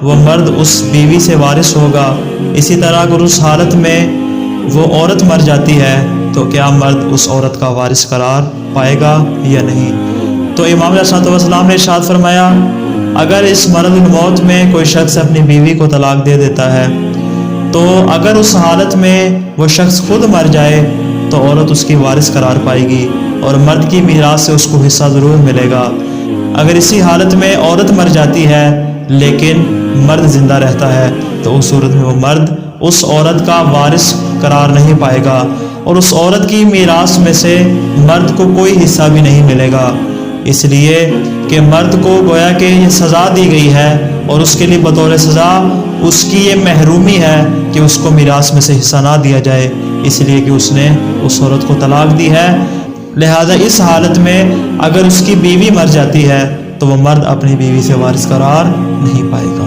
وہ مرد اس بیوی سے وارث ہوگا۔ اسی طرح اگر اس حالت میں وہ عورت مر جاتی ہے تو کیا مرد اس عورت کا وارث قرار پائے گا یا نہیں؟ تو امام علیہ الصلوۃ والسلام نے ارشاد فرمایا اگر اس مرض الموت میں کوئی شخص اپنی بیوی کو طلاق دے دیتا ہے تو اگر اس حالت میں وہ شخص خود مر جائے تو عورت اس کی وارث قرار پائے گی اور مرد کی میراث سے اس کو حصہ ضرور ملے گا۔ اگر اسی حالت میں عورت مر جاتی ہے لیکن مرد زندہ رہتا ہے تو اس صورت میں وہ مرد اس عورت کا وارث قرار نہیں پائے گا اور اس عورت کی میراث میں سے مرد کو کوئی حصہ بھی نہیں ملے گا، اس لیے کہ مرد کو گویا کہ یہ سزا دی گئی ہے اور اس کے لیے بطور سزا اس کی یہ محرومی ہے کہ اس کو میراث میں سے حصہ نہ دیا جائے، اس لیے کہ اس نے اس عورت کو طلاق دی ہے۔ لہذا اس حالت میں اگر اس کی بیوی مر جاتی ہے تو وہ مرد اپنی بیوی سے وارث قرار نہیں پائے گا۔